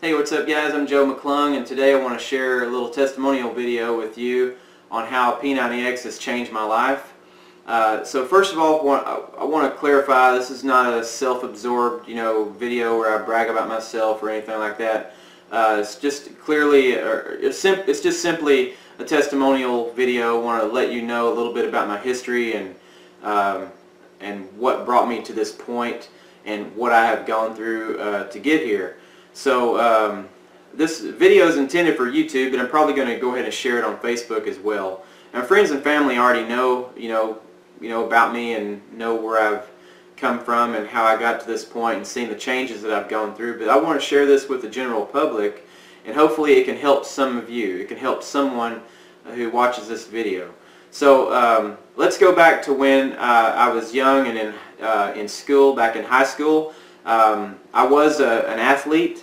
Hey, what's up guys? I'm Joe McClung, and today I want to share a little testimonial video with you on how P90X has changed my life. So first of all, I want to clarify, this is not a self-absorbed video where I brag about myself or anything like that. It's just clearly, it's just simply a testimonial video. I want to let you know a little bit about my history and what brought me to this point and what I have gone through to get here. So this video is intended for YouTube, but I'm probably going to go ahead and share it on Facebook as well. And my friends and family already know, about me and know where I've come from and how I got to this point and seen the changes that I've gone through. But I want to share this with the general public, and hopefully it can help some of you. It can help someone who watches this video. So let's go back to when I was young and in school, back in high school. I was an athlete.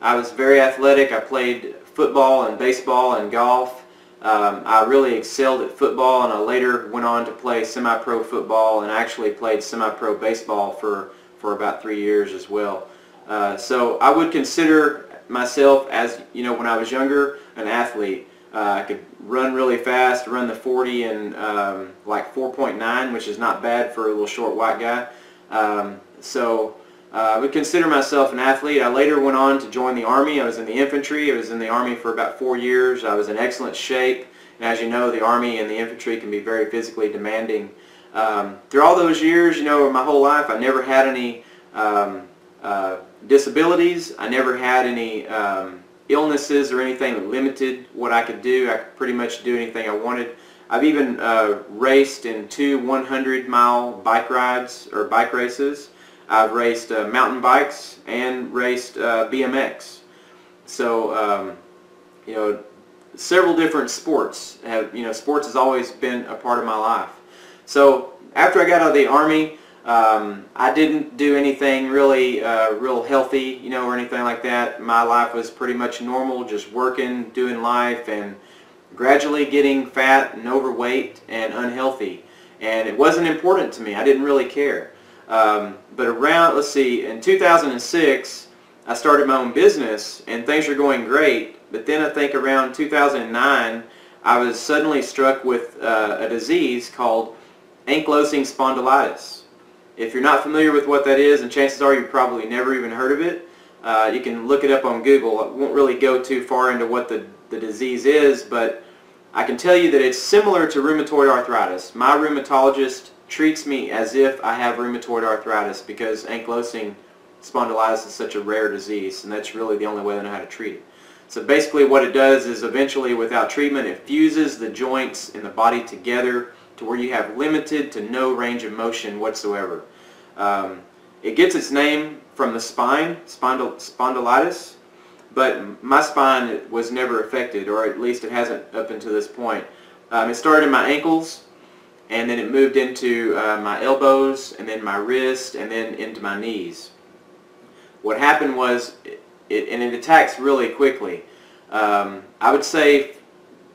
I was very athletic. I played football and baseball and golf. I really excelled at football, and I later went on to play semi-pro football, and I actually played semi-pro baseball for about 3 years as well. So I would consider myself, as when I was younger, an athlete. I could run really fast, run the 40 in like 4.9, which is not bad for a little short white guy. I would consider myself an athlete. I later went on to join the Army. I was in the infantry. I was in the Army for about 4 years. I was in excellent shape. And as you know, the Army and the infantry can be very physically demanding. Through all those years, my whole life, I never had any disabilities. I never had any illnesses or anything that limited what I could do. I could pretty much do anything I wanted. I've even raced in 2 100-mile bike rides or bike races. I've raced mountain bikes and raced BMX. So, several different sports. Sports has always been a part of my life. So, after I got out of the Army, I didn't do anything really real healthy, or anything like that. My life was pretty much normal, just working, doing life, and gradually getting fat and overweight and unhealthy. And it wasn't important to me. I didn't really care. But around, in 2006, I started my own business, and things were going great. But then I think around 2009, I was suddenly struck with a disease called ankylosing spondylitis. If you're not familiar with what that is, and chances are you've probably never even heard of it, you can look it up on Google. I won't really go too far into what the disease is, but I can tell you that it's similar to rheumatoid arthritis. My rheumatologist treats me as if I have rheumatoid arthritis because ankylosing spondylitis is such a rare disease, and that's really the only way I know how to treat it. So basically what it does is eventually, without treatment, it fuses the joints in the body together to where you have limited to no range of motion whatsoever. It gets its name from the spine, spondylitis, but my spine was never affected, or at least it hasn't up until this point. It started in my ankles, and then it moved into my elbows, and then my wrist, and then into my knees. What happened was, it attacks really quickly. I would say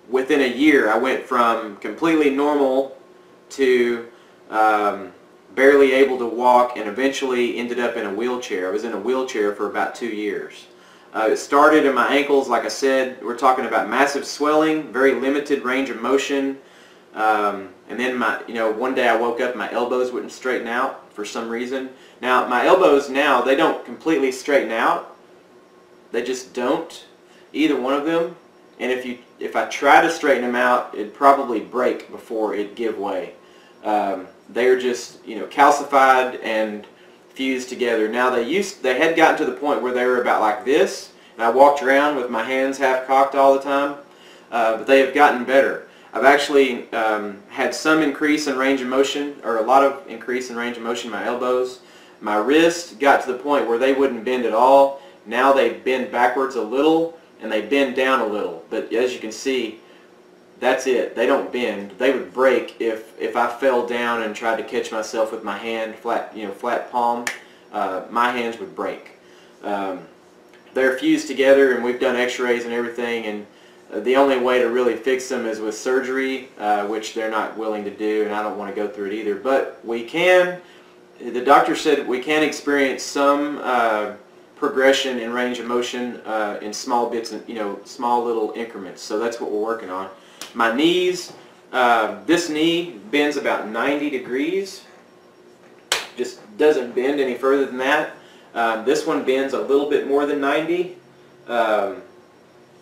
within a year I went from completely normal to barely able to walk, and eventually ended up in a wheelchair. I was in a wheelchair for about 2 years. It started in my ankles. Like I said, we're talking about massive swelling, very limited range of motion. And then one day I woke up and my elbows wouldn't straighten out for some reason. Now my elbows now, they don't completely straighten out. They just don't, either one of them. And if I try to straighten them out, it'd probably break before it'd give way. They're just calcified and fused together. Now they had gotten to the point where they were about like this, and I walked around with my hands half cocked all the time. But they have gotten better. I've actually had some increase in range of motion, or a lot of increase in range of motion in my elbows. My wrist got to the point where they wouldn't bend at all. Now they bend backwards a little, and they bend down a little. But as you can see, that's it. They don't bend. They would break if I fell down and tried to catch myself with my hand, flat palm. My hands would break. They're fused together, and we've done x-rays and everything, and the only way to really fix them is with surgery, which they're not willing to do, and I don't want to go through it either. But we can, the doctor said we can experience some progression in range of motion in small bits and small little increments. So that's what we're working on. My knees, this knee bends about 90 degrees. Just doesn't bend any further than that. This one bends a little bit more than 90.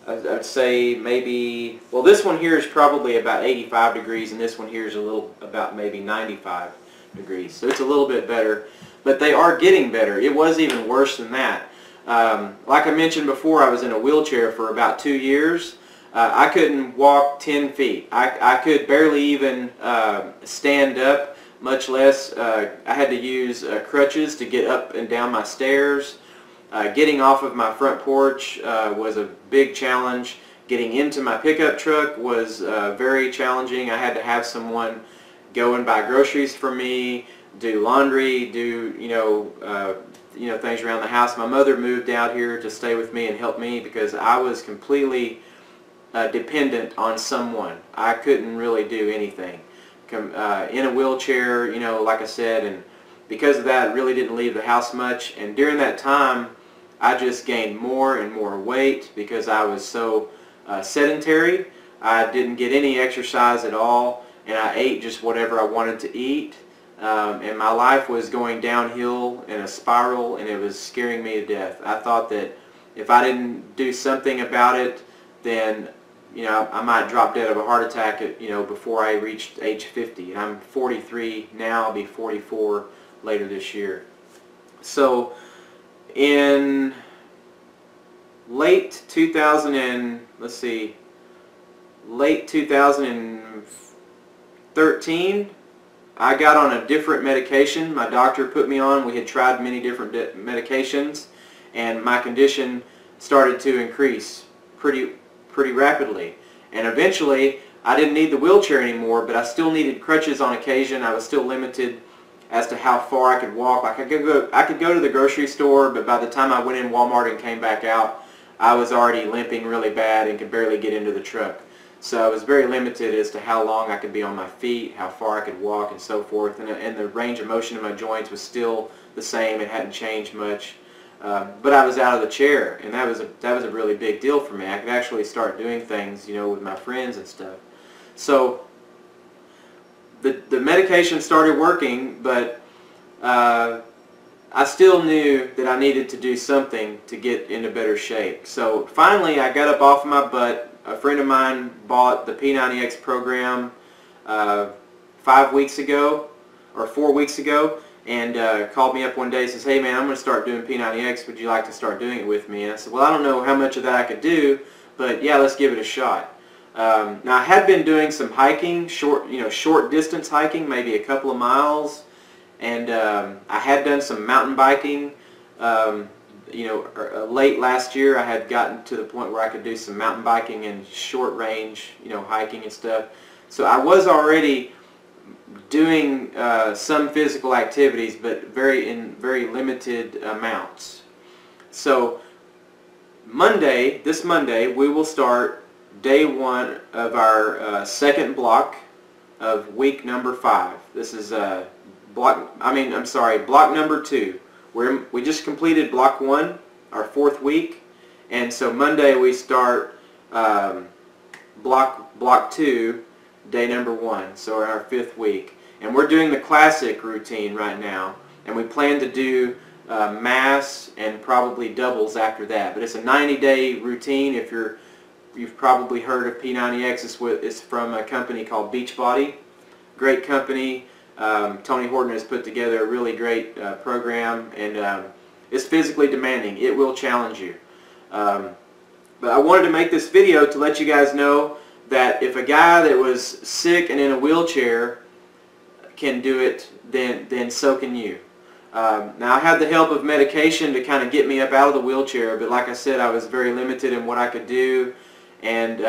I'd say maybe, well, this one here is probably about 85 degrees, and this one here is about maybe 95 degrees. So it's a little bit better, but they are getting better. It was even worse than that. Like I mentioned before, I was in a wheelchair for about 2 years. I couldn't walk 10 feet. I could barely even stand up, much less I had to use crutches to get up and down my stairs. Getting off of my front porch was a big challenge. Getting into my pickup truck was very challenging. I had to have someone go and buy groceries for me, do laundry, do things around the house. My mother moved out here to stay with me and help me because I was completely dependent on someone. I couldn't really do anything. In a wheelchair, like I said, and because of that, I really didn't leave the house much. And during that time, I just gained more and more weight because I was so sedentary. I didn't get any exercise at all, and I ate just whatever I wanted to eat. And my life was going downhill in a spiral, and it was scaring me to death. I thought that if I didn't do something about it, then I might drop dead of a heart attack before I reached age 50. And I'm 43 now. I'll be 44 later this year. So in late 2013, I got on a different medication. My doctor put me on. We had tried many different medications, and my condition started to increase pretty rapidly. And eventually, I didn't need the wheelchair anymore, but I still needed crutches on occasion. I was still limited as to how far I could walk. Like I could go to the grocery store, but by the time I went in Walmart and came back out, I was already limping really bad and could barely get into the truck. So I was very limited as to how long I could be on my feet, how far I could walk, and so forth. And the range of motion in my joints was still the same. It hadn't changed much. But I was out of the chair, and that was a really big deal for me. I could actually start doing things, with my friends and stuff. So the medication started working, but I still knew that I needed to do something to get into better shape. So finally, I got up off my butt. A friend of mine bought the P90X program 4 weeks ago, and called me up one day and says, "Hey man, I'm going to start doing P90X. Would you like to start doing it with me?" And I said, "Well, I don't know how much of that I could do, but yeah, let's give it a shot." Now I had been doing some hiking, short distance hiking, maybe a couple of miles, and I had done some mountain biking. Late last year, I had gotten to the point where I could do some mountain biking and short range, hiking and stuff. So I was already doing some physical activities, but in very limited amounts. So this Monday, we will start day 1 of our second block of week number 5. This is block number 2. We just completed block 1, our 4th week, and so Monday we start block 2, day number 1, so our 5th week. And we're doing the classic routine right now, and we plan to do mass and probably doubles after that. But it's a 90-day routine. If you've probably heard of P90X, it's from a company called Beachbody. Great company. Tony Horton has put together a really great program, and it's physically demanding. It will challenge you. But I wanted to make this video to let you guys know that if a guy that was sick and in a wheelchair can do it, then so can you. Now I had the help of medication to kind of get me up out of the wheelchair, but like I said, I was very limited in what I could do, and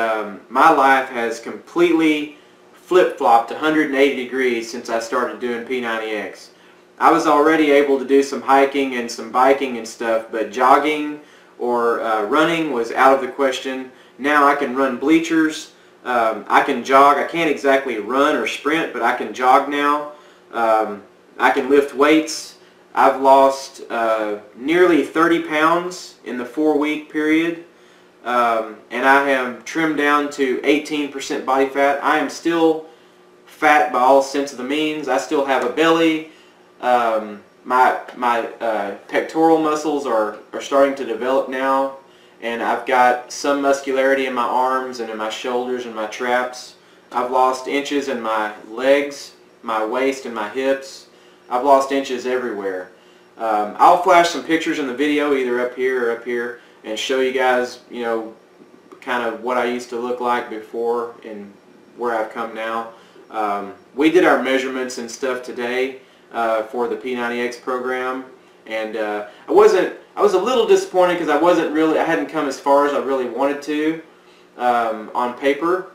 my life has completely flip-flopped 180 degrees since I started doing P90X. I was already able to do some hiking and some biking and stuff, but jogging or running was out of the question. Now I can run bleachers. I can jog. I can't exactly run or sprint, but I can jog now. I can lift weights. I've lost nearly 30 pounds in the 4-week period, and I have trimmed down to 18% body fat. I am still fat by all sense of the means. I still have a belly. My pectoral muscles are starting to develop now, and I've got some muscularity in my arms and in my shoulders and my traps. I've lost inches in my legs, my waist, and my hips. I've lost inches everywhere. I'll flash some pictures in the video, either up here or up here, and show you guys, you know, kind of what I used to look like before and where I've come now. We did our measurements and stuff today for the P90X program, and I was a little disappointed because I hadn't come as far as I really wanted to on paper,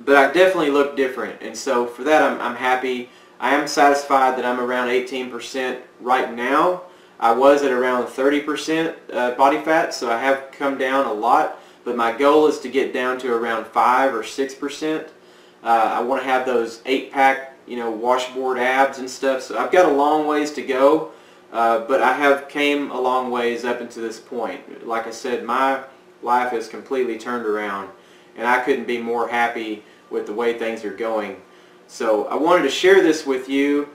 but I definitely look different, and so for that I'm happy. I am satisfied that I'm around 18% right now. I was at around 30% body fat, so I have come down a lot, but my goal is to get down to around 5 or 6%. I want to have those 8-pack, you know, washboard abs and stuff, so I've got a long ways to go, but I have came a long ways up until this point. Like I said, my life has completely turned around, and I couldn't be more happy with the way things are going. So I wanted to share this with you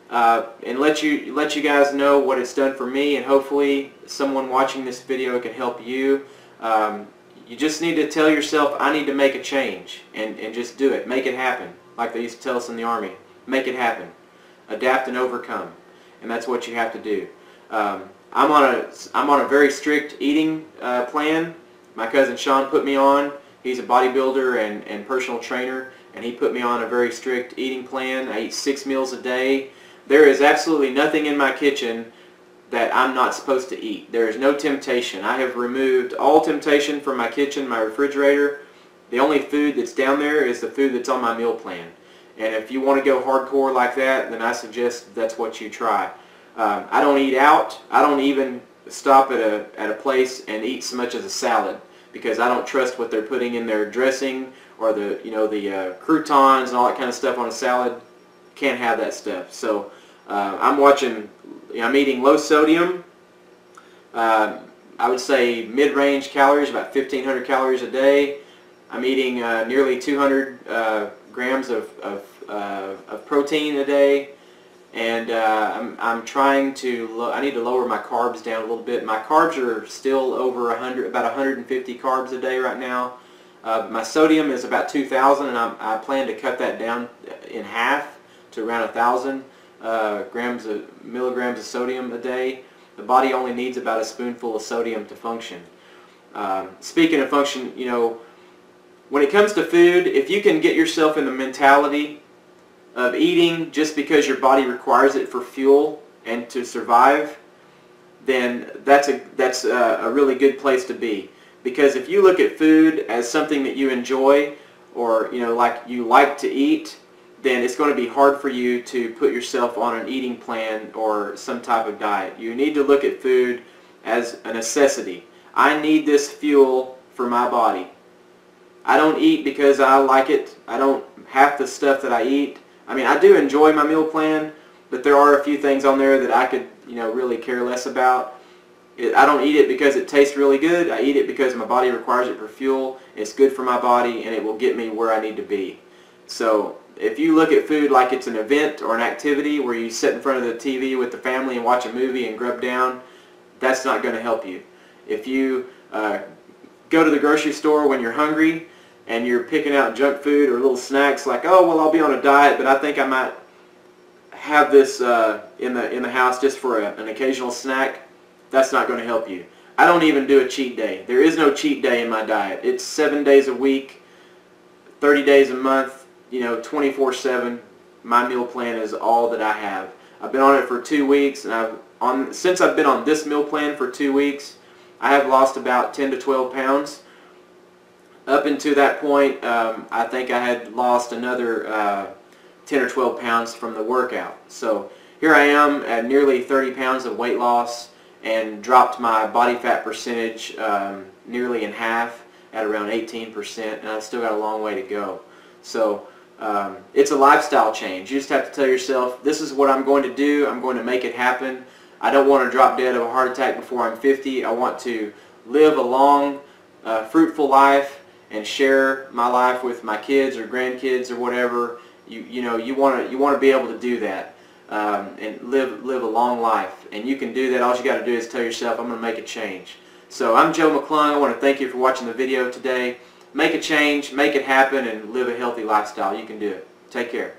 and let you guys know what it's done for me, and hopefully someone watching this video can help you. You just need to tell yourself, I need to make a change, and just do it. Make it happen, like they used to tell us in the Army. Make it happen. Adapt and overcome, and that's what you have to do. I'm on a very strict eating plan. My cousin Sean put me on. He's a bodybuilder and personal trainer, and he put me on a very strict eating plan. I eat 6 meals a day. There is absolutely nothing in my kitchen that I'm not supposed to eat. There is no temptation. I have removed all temptation from my kitchen, my refrigerator. The only food that's down there is the food that's on my meal plan. And if you want to go hardcore like that, then I suggest that's what you try. I don't eat out. I don't even stop at a place and eat so much as a salad, because I don't trust what they're putting in their dressing, or the croutons and all that kind of stuff on a salad. Can't have that stuff. So I'm eating low sodium. I would say mid-range calories, about 1,500 calories a day. I'm eating nearly 200 grams of protein a day, and I'm trying to. I need to lower my carbs down a little bit. My carbs are still over about 150 carbs a day right now. My sodium is about 2,000, and I plan to cut that down in half to around 1,000 milligrams of sodium a day. The body only needs about a spoonful of sodium to function. Speaking of function, you know, when it comes to food, if you can get yourself in the mentality of eating just because your body requires it for fuel and to survive, then that's a really good place to be. Because if you look at food as something that you enjoy, or like you like to eat, then it's going to be hard for you to put yourself on an eating plan or some type of diet. You need to look at food as a necessity. I need this fuel for my body. I don't eat because I like it. I don't, half the stuff that I eat, I mean, I do enjoy my meal plan, but there are a few things on there that I could, really care less about. I don't eat it because it tastes really good. I eat it because my body requires it for fuel. It's good for my body, and it will get me where I need to be. So if you look at food like it's an event or an activity where you sit in front of the TV with the family and watch a movie and grub down, that's not going to help you. If you go to the grocery store when you're hungry and you're picking out junk food or little snacks like, oh, well, I'll be on a diet, but I think I might have this in the house just for an occasional snack, that's not going to help you. I don't even do a cheat day. There is no cheat day in my diet. It's 7 days a week, 30 days a month, 24/7. My meal plan is all that I have. I've been on it for 2 weeks, and since I've been on this meal plan for 2 weeks, I have lost about 10 to 12 pounds. Up until that point, I think I had lost another 10 or 12 pounds from the workout. So here I am at nearly 30 pounds of weight loss, and dropped my body fat percentage nearly in half at around 18%, and I've still got a long way to go. So it's a lifestyle change. You just have to tell yourself, this is what I'm going to do. I'm going to make it happen. I don't want to drop dead of a heart attack before I'm 50. I want to live a long, fruitful life and share my life with my kids or grandkids or whatever. You want to be able to do that and live a long life. And you can do that. All you got to do is tell yourself, I'm going to make a change. So I'm Joe McClung. I want to thank you for watching the video today. Make a change, make it happen, and live a healthy lifestyle. You can do it. Take care.